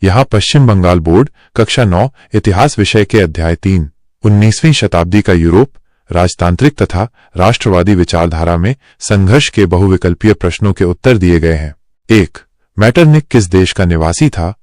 यहाँ पश्चिम बंगाल बोर्ड कक्षा 9 इतिहास विषय के अध्याय 3 19वीं शताब्दी का यूरोप राजतांत्रिक तथा राष्ट्रवादी विचारधारा में संघर्ष के बहुविकल्पीय प्रश्नों के उत्तर दिए गए हैं। 1. मैटरनिक किस देश का निवासी था?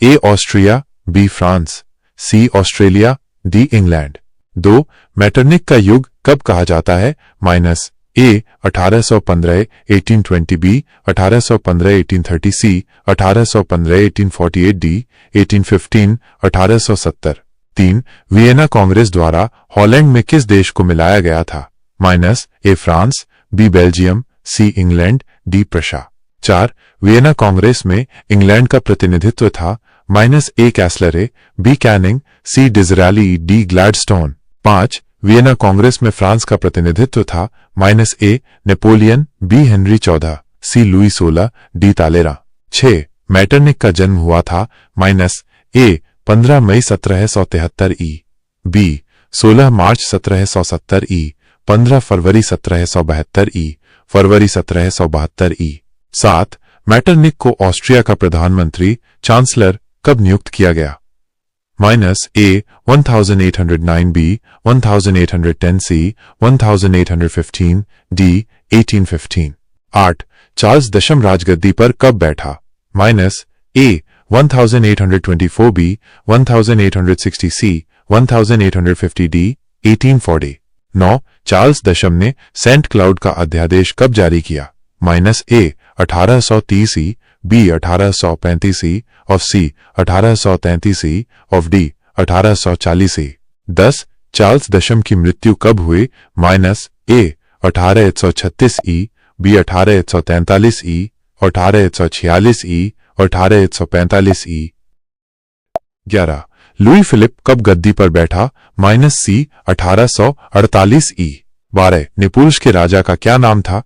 A. Austria, B. France, C. Australia, D. England. 2. Metternich का युग कब कहा जाता है? A. 1815 1820, B. 1815 1830, C. 1815 1848, D. 1815 1870। 3. Vienna Congress द्वारा हॉलैंड में किस देश को मिलाया गया था? A. France, B. Belgium, C. England, D. Prussia. 4. Vienna Congress में इंग्लैंड का प्रतिनिधित्व था? A. Castlereagh, B. Canning, C. Disraeli, D. Gladstone. 5. Vienna Congress में फ्रांस का प्रतिनिधित्व था? A. Napoleon, B. Henry 14, C. Louis 16, D. Talleyrand. 6. Metternich का जन्म हुआ था? A. 15 मई 1773 ई, B. 16 मार्च 1770 ई, 15 फरवरी 1772 ई, फरवरी 1772 ई। 7. मैटरनिक को ऑस्ट्रिया का प्रधानमंत्री चांसलर कब नियुक्त किया गया? A. 1809, B. 1810, C. 1815, D. 1815। 8. Charles दशम राजगद्दी पर कब बैठा? A. 1824, B. 1860, C. 1850, D. 1840। 9. Charles दशम ने सेंट क्लाउड का अध्यादेश कब जारी किया? A. 1830 E, B. 1835 ई, और C. 1833 ई, और D. 1840 ई। 10. चार्ल्स दशम की मृत्यु कब हुई? A. 1836 E, B. 1843 ई, 1846 ई, और 1845 ई। 11. लुई फिलिप कब गद्दी पर बैठा? C. 1848 ई। 12. नेपुल्स के राजा का क्या नाम था?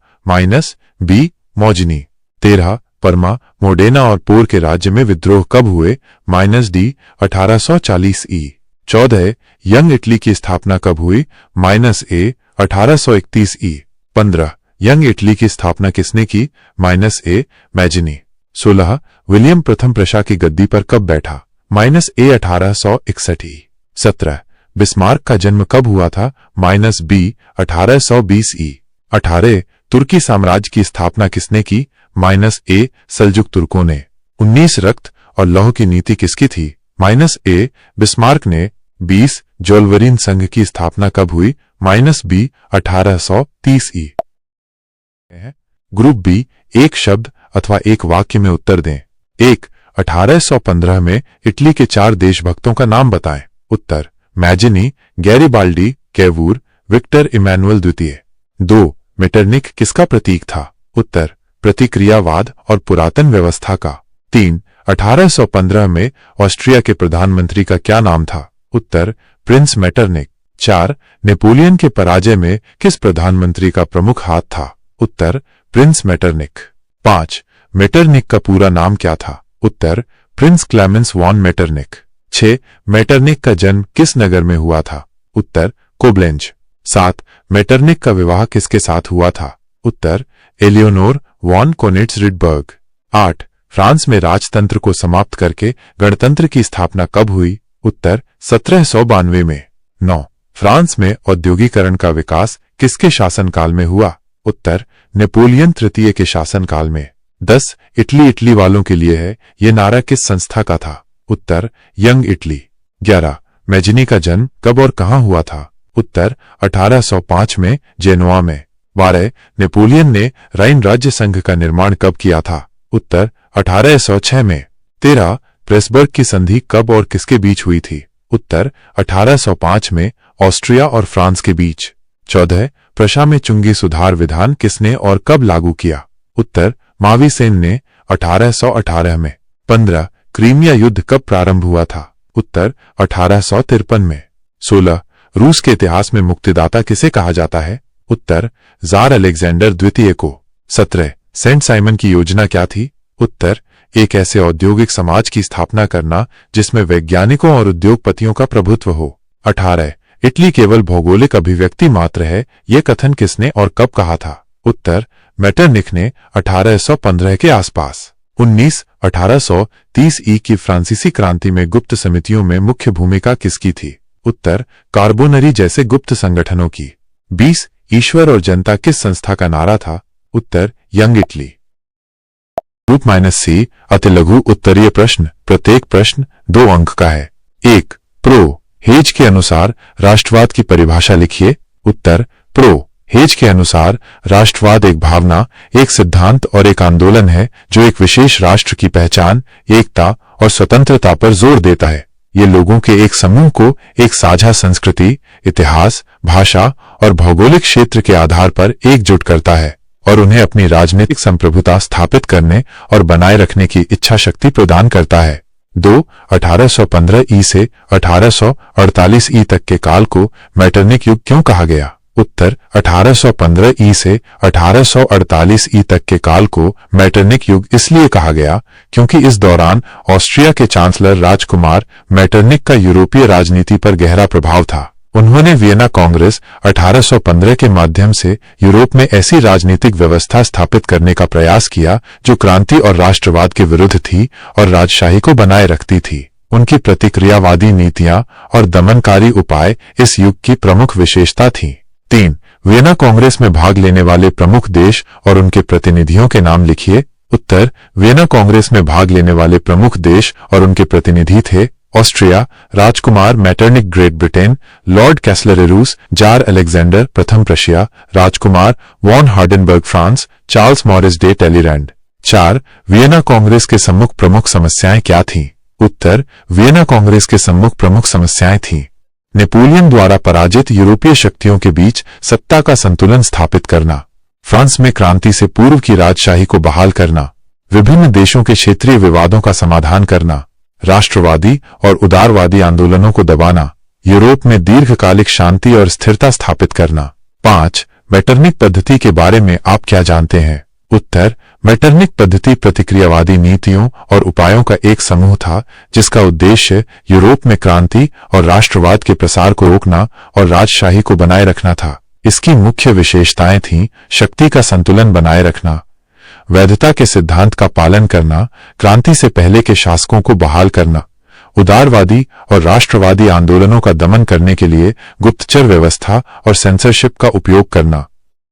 B. मौजनी। 13. परमा, मोडेना और पोर के राज्य में विद्रोह कब हुए? D. 1840 ई। 14. यंग इटली की स्थापना कब हुई? A. 1831 ई। 15. यंग इटली की स्थापना किसने की? A. मैजिनी। 16. विलियम प्रथम प्रशा की गद्दी पर कब बैठा? A. 1861 ई। 17. बिस्मार्क का जन्म कब हुआ था? B. 1820 ई। 18. तुर्की साम्राज्य की स्थापना किसने की? A. सल्जुक तुर्कों ने। 19. रक्त और लौह की नीति किसकी थी? A. बिस्मार्क ने। 20. जोल्वरीन संघ की स्थापना कब हुई? B. 1830 ई। ग्रुप बी, एक शब्द अथवा एक वाक्य में उत्तर दें। 1. 1815 में इटली के 4 देशभक्तों का नाम बताएं। उत्तर: Mazzini, Garibaldi, Cavour, Victor Emmanuel द्वितीय। 2. मेटरनिक किसका प्रतीक था? उत्तर: प्रतिक्रियावाद और पुरातन व्यवस्था का। 3. 1815 में ऑस्ट्रिया के प्रधानमंत्री का क्या नाम था? उत्तर: प्रिंस मेटरनिक। 4. नेपोलियन के पराजय में किस प्रधानमंत्री का प्रमुख हाथ था? उत्तर: प्रिंस मेटरनिक। 5. मेटरनिक का पूरा नाम क्या था? उत्तर: Prince Klemens von Metternich. 6. Metternich का जन्म किस नगर में हुआ था? उत्तर: कोब्लेंज। 7. मेटरनिक का विवाह किसके साथ हुआ था? उत्तर: एलियोनोर वॉन कोनिट्ज़-रिडबर्ग। 8. फ्रांस में राजतंत्र को समाप्त करके गणतंत्र की स्थापना कब हुई? उत्तर: 1792 में। 9. फ्रांस में औद्योगिकरण का विकास किसके शासनकाल में हुआ? उत्तर: नेपोलियन तृतीय के शासनकाल में। 10. इटली वालों के लिए है, ये नारा किस संस्था का था? उत्तर: यंग इटली। 11. मैजिनी का जन्म कब और कहां हुआ था? उत्तर: 1805 में जेनोआ में। 12. नेपोलियन ने राइन राज्य संघ का निर्माण कब किया था? उत्तर: 1806 में। 13. प्रेसबर्ग की संधि कब और किसके बीच हुई थी? उत्तर: 1805 में ऑस्ट्रिया और फ्रांस के बीच। 14. प्रशा में चुंगी सुधार विधान किसने और कब लागू किया? उत्तर: मावी सेन ने 1818 में। 15. क्रीमिया युद्ध कब प्रारंभ हुआ था? उत्तर: 1853 में। 16. रूस के इतिहास में मुक्तिदाता किसे कहा जाता है? उत्तर: जार अलेक्जेंडर द्वितीय को। 17. सेंट साइमन की योजना क्या थी? उत्तर: एक ऐसे औद्योगिक समाज की स्थापना करना जिसमें वैज्ञानिकों और उद्योगपतियों का प्रभुत्व हो। 18. इटली केवल भौगोलिक अभिव्यक्ति मात्र है, यह कथन किसने और कब कहा था? उत्तर: मेटरनिक ने 1815 के आसपास। 1830 की फ्रांसीसी क्रांति में गुप्त समितियों में मुख्य भूमिका किसकी थी? उत्तर, कार्बोनरी जैसे गुप्त संगठनों की। 20. ईश्वर और जनता किस संस्था का नारा था? उत्तर, यंग इटली। ग्रुप -C अति लघु उत्तरीय प्रश्न। प्रत्येक प्रश्न 2 अंक का है। 1. प्रो हेज के अनुसार राष्ट्रवाद की परिभाषा लिखिए। उत्तर, प्रो हेज के अनुसार राष्ट्रवाद एक भावना, एक सिद्धांत और एक आंदोलन है जो एक विशेष राष्ट्र की पहचान, एकता और स्वतंत्रता पर जोर देता है। ये लोगों के एक समूह को एक साझा संस्कृति, इतिहास, भाषा और भौगोलिक क्षेत्र के आधार पर एकजुट करता है और उन्हें अपनी राजनीतिक संप्रभुता स्थापित करने और बनाए रखने की इच्छा शक्ति प्रदान करता है। 2. 1815 ई से 1848 ई तक के काल को मैटरनिक युग क्यों कहा गया? उत्तर, 1815 ई से 1848 ई तक के काल को मैटरनिक युग इसलिए कहा गया क्योंकि इस दौरान ऑस्ट्रिया के चांसलर राजकुमार मैटरनिक का यूरोपीय राजनीति पर गहरा प्रभाव था। उन्होंने वियना कांग्रेस 1815 के माध्यम से यूरोप में ऐसी राजनीतिक व्यवस्था स्थापित करने का प्रयास किया जो क्रांति और राष्ट्रवाद के विरुद्ध थी और राजशाही को बनाए रखती थी। उनकी प्रतिक्रियावादी नीतियां और दमनकारी उपाय इस युग की प्रमुख विशेषता थीं। 3. वियना कांग्रेस में भाग लेने वाले प्रमुख देश और उनके प्रतिनिधियों के नाम लिखिए। उत्तर, वियना कांग्रेस में भाग लेने वाले प्रमुख देश और उनके प्रतिनिधि थे ऑस्ट्रिया, राजकुमार Metternich Great Britain, Lord Castlereagh रूस, जार अलेक्जेंडर प्रथम प्रशिया, राजकुमार von Hardenberg France, Charles Maurice de Talleyrand. 4. Vienna congress के सम्मुख प्रमुख समस्याएं क्या थीं? उत्तर, वियना कांग्रेस के सम्मुख प्रमुख समस्याएं थीं नेपोलियन द्वारा पराजित यूरोपीय शक्तियों के बीच सत्ता का संतुलन स्थापित करना, फ्रांस में क्रांति से पूर्व की राजशाही को बहाल करना, विभिन्न देशों के क्षेत्रीय विवादों का समाधान करना, राष्ट्रवादी और उदारवादी आंदोलनों को दबाना, यूरोप में दीर्घकालिक शांति और स्थिरता स्थापित करना। 5. मैटरनिक पद्धति के बारे में आप क्या जानते हैं? उत्तर, मैटरनिक पद्धति प्रतिक्रियावादी नीतियों और उपायों का एक समूह था जिसका उद्देश्य यूरोप में क्रांति और राष्ट्रवाद के प्रसार को रोकना और राजशाही को बनाए रखना था। इसकी मुख्य विशेषताएं थीं शक्ति का संतुलन बनाए रखना, वैधता के सिद्धांत का पालन करना, क्रांति से पहले के शासकों को बहाल करना, उदारवादी और राष्ट्रवादी आंदोलनों का दमन करने के लिए गुप्तचर व्यवस्था और सेंसरशिप का उपयोग करना,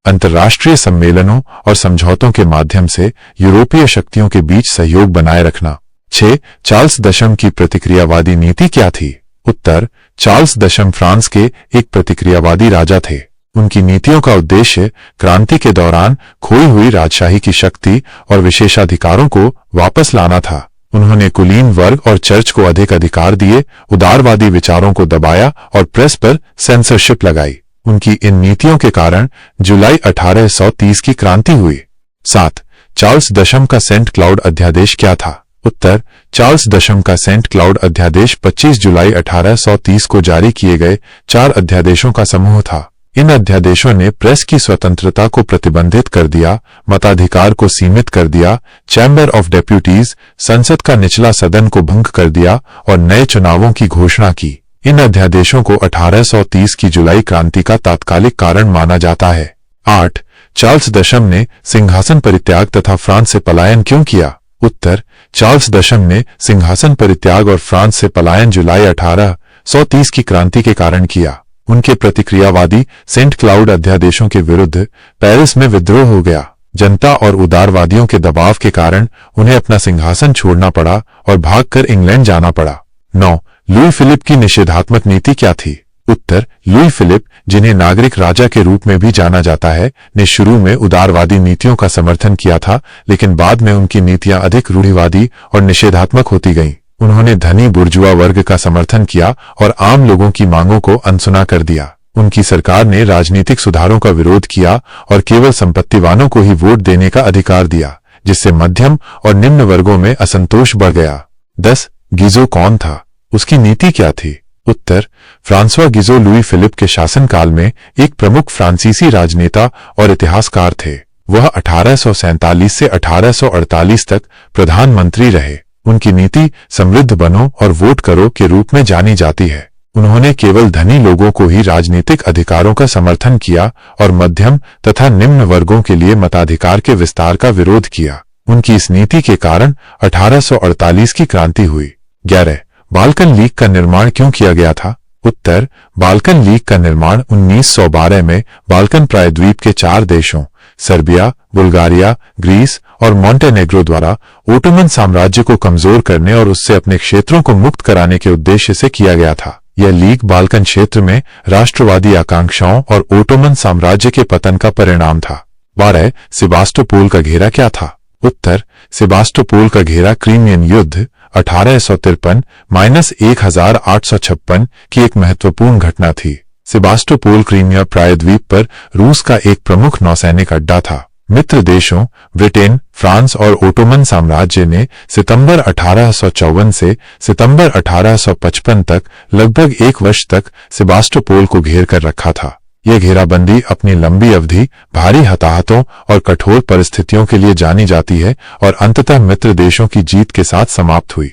अंतर्राष्ट्रीय सम्मेलनों और समझौतों के माध्यम से यूरोपीय शक्तियों के बीच सहयोग बनाए रखना। 6. चार्ल्स दशम की प्रतिक्रियावादी नीति क्या थी? उत्तर, चार्ल्स दशम फ्रांस के एक प्रतिक्रियावादी राजा थे। उनकी नीतियों का उद्देश्य क्रांति के दौरान खोई हुई राजशाही की शक्ति और विशेषाधिकारों को वापस लाना था। उन्होंने कुलीन वर्ग और चर्च को अधिक अधिकार दिए, उदारवादी विचारों को दबाया और प्रेस पर सेंसरशिप लगाई। उनकी इन नीतियों के कारण जुलाई 1830 की क्रांति हुई। 7. चार्ल्स दशम का सेंट क्लाउड अध्यादेश क्या था? उत्तर, चार्ल्स दशम का सेंट क्लाउड अध्यादेश 25 जुलाई 1830 को जारी किए गए 4 अध्यादेशों का समूह था। इन अध्यादेशों ने प्रेस की स्वतंत्रता को प्रतिबंधित कर दिया, मताधिकार को सीमित कर दिया, चैम्बर ऑफ डेप्यूटीज संसद का निचला सदन को भंग कर दिया और नए चुनावों की घोषणा की। इन अध्यादेशों को 1830 की जुलाई क्रांति का तात्कालिक कारण माना जाता है। 8. चार्ल्स दशम ने सिंहासन परित्याग तथा फ्रांस से पलायन क्यों किया? उत्तर, चार्ल्स दशम ने सिंहासन परित्याग और फ्रांस से पलायन जुलाई 1830 की क्रांति के कारण किया। उनके प्रतिक्रियावादी सेंट क्लाउड अध्यादेशों के विरुद्ध पेरिस में विद्रोह हो गया। जनता और उदारवादियों के दबाव के कारण उन्हें अपना सिंहासन छोड़ना पड़ा और भागकर इंग्लैंड जाना पड़ा। 9. लुई फिलिप की निषेधात्मक नीति क्या थी? उत्तर, लुई फिलिप, जिन्हें नागरिक राजा के रूप में भी जाना जाता है, ने शुरू में उदारवादी नीतियों का समर्थन किया था, लेकिन बाद में उनकी नीतियां अधिक रूढ़िवादी और निषेधात्मक होती गईं। उन्होंने धनी बुर्जुआ वर्ग का समर्थन किया और आम लोगों की मांगों को अनसुना कर दिया। उनकी सरकार ने राजनीतिक सुधारों का विरोध किया और केवल संपत्तिवानों को ही वोट देने का अधिकार दिया, जिससे मध्यम और निम्न वर्गों में असंतोष बढ़ गया। 10. गिजो कौन था? उसकी नीति क्या थी? उत्तर, फ्रांसवा गिजो लुई फिलिप के शासनकाल में एक प्रमुख फ्रांसीसी राजनेता और इतिहासकार थे। वह 1847 से 1848 तक प्रधानमंत्री रहे। उनकी नीति समृद्ध बनो और वोट करो के रूप में जानी जाती है। उन्होंने केवल धनी लोगों को ही राजनीतिक अधिकारों का समर्थन किया और मध्यम तथा निम्न वर्गों के लिए मताधिकार के विस्तार का विरोध किया। उनकी इस नीति के कारण 1848 की क्रांति हुई। 11. बाल्कन लीग का निर्माण क्यों किया गया था? उत्तर: बाल्कन लीग का निर्माण 1912 में बाल्कन प्रायद्वीप के 4 देशों सर्बिया, बुल्गारिया, ग्रीस और मॉन्टेनेग्रो द्वारा ओटोमन साम्राज्य को कमजोर करने और उससे अपने क्षेत्रों को मुक्त कराने के उद्देश्य से किया गया था। यह लीग बाल्कन क्षेत्र में राष्ट्रवादी आकांक्षाओं और ओटोमन साम्राज्य के पतन का परिणाम था। 12. सेबास्टोपोल का घेरा क्या था? उत्तर: सेबास्टोपोल का घेरा क्रीमियन युद्ध 1853-1856 की एक महत्वपूर्ण घटना थी। सेबास्टोपोल क्रीमिया प्रायद्वीप पर रूस का एक प्रमुख नौसैनिक अड्डा था। मित्र देशों ब्रिटेन, फ्रांस और ओटोमन साम्राज्य ने सितंबर 1854 से सितंबर 1855 तक लगभग 1 वर्ष तक सेबास्टोपोल को घेर कर रखा था। यह घेराबंदी अपनी लंबी अवधि, भारी हताहतों और कठोर परिस्थितियों के लिए जानी जाती है और अंततः मित्र देशों की जीत के साथ समाप्त हुई।